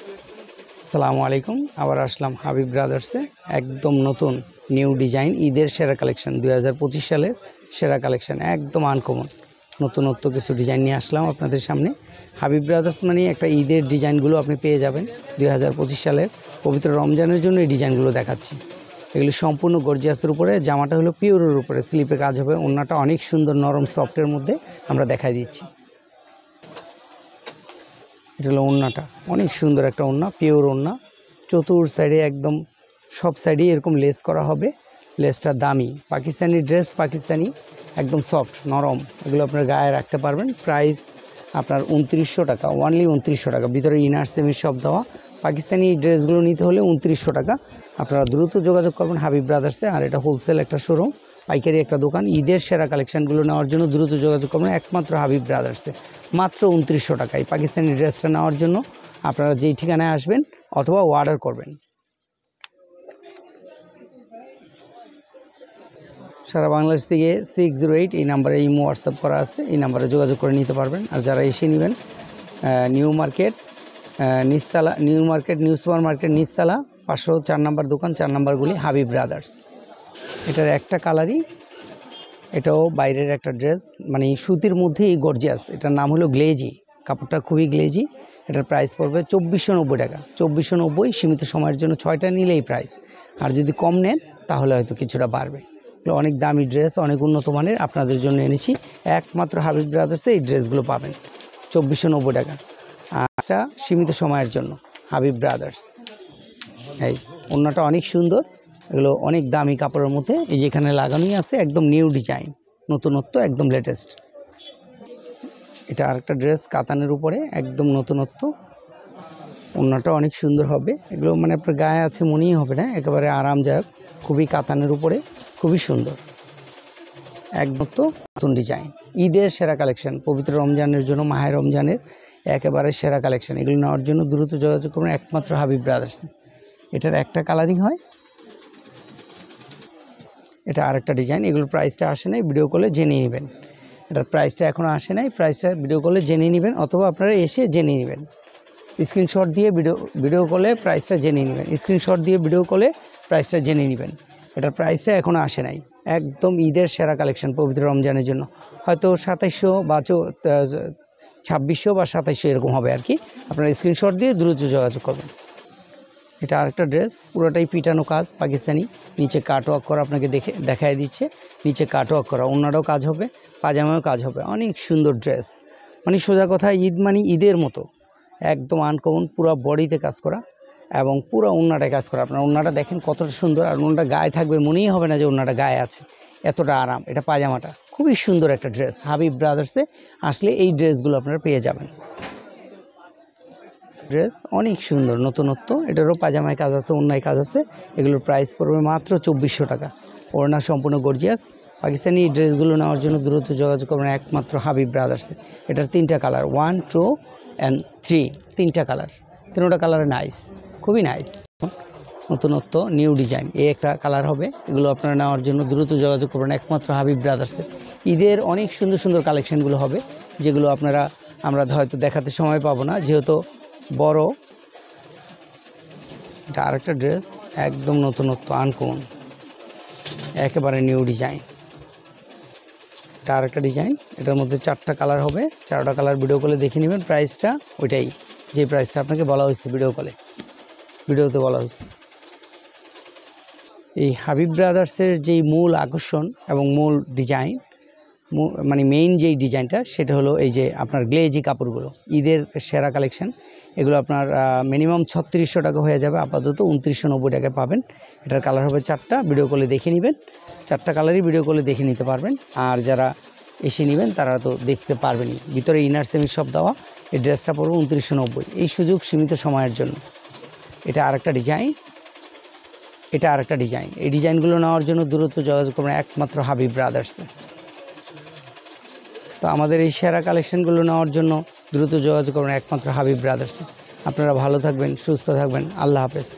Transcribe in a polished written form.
আসসালামু আলাইকুম। আবার আসলাম হাবিব ব্রাদার্সে একদম নতুন নিউ ডিজাইন ঈদের সেরা কালেকশন 2025 সালের সেরা কালেকশন একদম আনকমন নতুনত্ব কিছু ডিজাইন নিয়ে আসলাম আপনাদের সামনে। হাবিব ব্রাদার্স মানে একটা ঈদের ডিজাইনগুলো আপনি পেয়ে যাবেন 2025 সালের পবিত্র রমজানের জন্য এই ডিজাইনগুলো দেখাচ্ছি। এগুলো সম্পূর্ণ গর্জিয়াসের উপরে, জামাটা হলো পিওরের উপরে, স্লিপে কাজ হবে, ওড়নাটা অনেক সুন্দর নরম সফটের মধ্যে আমরা দেখাই দিচ্ছি। এটা হলো ওড়নাটা, অনেক সুন্দর একটা ওড়না, পিওর ওড়না, চতুর সাইডে একদম সব সাইডেই এরকম লেস করা হবে। লেসটা দামি পাকিস্তানি ড্রেস, পাকিস্তানি একদম সফট নরম, এগুলো আপনার গায়ে রাখতে পারবেন। প্রাইস আপনার 2900 টাকা, ওনলি 2900 টাকা, ভিতরে ইনার সেমি সব দেওয়া। পাকিস্তানি ড্রেসগুলো নিতে হলে 2900 টাকা। আপনারা দ্রুত যোগাযোগ করবেন হাবিব ব্রাদার্সে। আর এটা হোলসেল একটা শোরুম, পাইকারি একটা দোকান। ঈদের সেরা কালেকশানগুলো নেওয়ার জন্য দ্রুত যোগাযোগ করবেন একমাত্র হাবিব ব্রাদার্সে, মাত্র 2900 টাকায় পাকিস্তানি ড্রেসটা নেওয়ার জন্য আপনারা যেই ঠিকানায় আসবেন অথবা অর্ডার করবেন। সারা বাংলাদেশ থেকে 608 এই নাম্বারে ইমো হোয়াটসঅ্যাপ করা আছে, এই নাম্বারে যোগাযোগ করে নিতে পারবেন। আর যারা এসে নেবেন নিউ মার্কেট নিচতলা, নিউ সুপার মার্কেট নিচতলা 504 নম্বর দোকান, 4 নম্বরগুলি হাবিব ব্রাদার্স। এটার একটা কালারই, এটাও বাইরের একটা ড্রেস, মানে সুতির মধ্যেই গর্জিয়াস। এটার নাম হলো গ্লেজি, কাপড়টা খুবই গ্লেজি। এটার প্রাইস পড়বে 2490 টাকা, 2490, সীমিত সময়ের জন্য 6টা নিলে এই প্রাইস। আর যদি কম নেন তাহলে হয়তো কিছুটা বাড়বে। অনেক দামি ড্রেস, অনেক উন্নত মানের আপনাদের জন্য এনেছি। একমাত্র হাবিব ব্রাদার্সে এই ড্রেসগুলো পাবেন 2490 টাকা। আচ্ছা, সীমিত সময়ের জন্য হাবিব ব্রাদার্স। এই ওড়নাটা অনেক সুন্দর, এগুলো অনেক দামি কাপড়ের মধ্যে। এই যে এখানে লাগানোই আছে, একদম নিউ ডিজাইন, নতুনত্ব, একদম লেটেস্ট। এটা আরেকটা ড্রেস কাতানের উপরে, একদম নতুনত্ব। ওড়নাটা অনেক সুন্দর হবে, এগুলো মানে আপনার গায়ে আছে মনেই হবে না, একেবারে আরামদায়ক, খুবই কাতানের উপরে, খুবই সুন্দর, একদম তো নতুন ডিজাইন। ঈদের সেরা কালেকশন, পবিত্র রমজানের জন্য, মাহে রমজানের একেবারে সেরা কালেকশন। এগুলো নেওয়ার জন্য দ্রুত যোগাযোগ করবেন একমাত্র হাবিব ব্রাদার্স। এটার একটা কালারিং হয়, এটা আরেকটা ডিজাইন। এগুলোর প্রাইসটা আসে নাই, ভিডিও কলে জেনে নেবেন। এটার প্রাইসটা এখনও আসে নাই, প্রাইসটা ভিডিও কলে জেনে নেবেন, অথবা আপনারা এসে জেনে নেবেন। স্ক্রিনশট দিয়ে ভিডিও কলে প্রাইসটা জেনে নেবেন, স্ক্রিনশট দিয়ে ভিডিও কলে প্রাইসটা জেনে নেবেন। এটার প্রাইসটা এখনও আসে নাই, একদম ঈদের সেরা কালেকশন পবিত্র রমজানের জন্য। হয়তো 2700 বা 2600 বা 2700 এরকম হবে আর কি। আপনারা স্ক্রিনশট দিয়ে দ্রুত যোগাযোগ করবেন। এটা আরেকটা ড্রেস, পুরোটাই পিটানো কাজ, পাকিস্তানি, নিচে কাটওয়ার্ক করা, আপনাকে দেখায় দিচ্ছে, নিচে কাটওয়ার্ক করা, অন্যটাও কাজ হবে, পাজামাও কাজ হবে, অনেক সুন্দর ড্রেস। মানে সোজা কথা ঈদ মানে ঈদের মতো, একদম আনকমন, পুরো বডিতে কাজ করা এবং পুরো ওড়নাটায় কাজ করা। আপনার ওড়নাটা দেখেন কতটা সুন্দর, আর ওড়নাটা গায়ে থাকবে মনেই হবে না যে ওড়নাটা গায়ে আছে, এতটা আরাম। এটা পাজামাটা খুবই সুন্দর একটা ড্রেস, হাবিব ব্রাদার্সে আসলে এই ড্রেসগুলো আপনারা পেয়ে যাবেন। ড্রেস অনেক সুন্দর, নতুনত্ব, এটারও পাজামায় কাজ আছে, ওড়নায় কাজ আছে। এগুলোর প্রাইস পড়বে মাত্র 2400 টাকা। ওড়না সম্পূর্ণ গর্জিয়াস। পাকিস্তানি ড্রেসগুলো নেওয়ার জন্য দ্রুত যোগাযোগ করবেন একমাত্র হাবিব ব্রাদার্সে। এটার 3টা কালার, 1, 2 and 3, 3টা কালার, 3টা কালার নাইস, খুবই নাইস, নতুনত্ব, নিউ ডিজাইন। এই একটা কালার হবে। এগুলো আপনারা নেওয়ার জন্য দ্রুত যোগাযোগ করবেন একমাত্র হাবিব ব্রাদার্সে। ঈদের অনেক সুন্দর সুন্দর কালেকশানগুলো হবে, যেগুলো আমরা হয়তো দেখাতে সময় পাবো না, যেহেতু বড়। এটা আরেকটা ড্রেস, একদম নতুনত্ব, আনকমন, একেবারে নিউ ডিজাইন। এটা আরেকটা ডিজাইন, এটার মধ্যে 4টা কালার হবে, 4টা কালার ভিডিও কলে দেখে নেবেন। প্রাইসটা ওইটাই, যে প্রাইসটা আপনাকে বলা হয়েছে ভিডিওতে বলা হয়েছে। এই হাবিব ব্রাদার্সের যেই মূল আকর্ষণ এবং মূল ডিজাইন, মানে মেইন যেই ডিজাইনটা, সেটা হলো এই যে আপনার গ্লেজি কাপড়গুলো, ঈদের সেরা কালেকশন। এগুলো আপনার মিনিমাম 3600 টাকা হয়ে যাবে, আপাতত 2990 টাকায় পাবেন। এটার কালার হবে 4টা, ভিডিও কলে দেখে নেবেন, 4টা কালারই ভিডিও কলে দেখে নিতে পারবেন। আর যারা এসে নেবেন তারা তো দেখতে পারবেনই, ভিতরে ইনার সেমি সব দেওয়া। এই ড্রেসটা পড়বে 2990, এই সুযোগ সীমিত সময়ের জন্য। এটা আরেকটা ডিজাইন, এটা আরেকটা ডিজাইন। এই ডিজাইনগুলো নেওয়ার জন্য দ্রুত যোগাযোগ করবেন একমাত্র হাবিব ব্রাদার্সে। তো আমাদের এই সেরা কালেকশানগুলো নেওয়ার জন্য দ্রুত যোগাযোগ করবেন একমাত্র হাবিব ব্রাদার্সে। আপনারা ভালো থাকবেন, সুস্থ থাকবেন, আল্লাহ হাফেজ।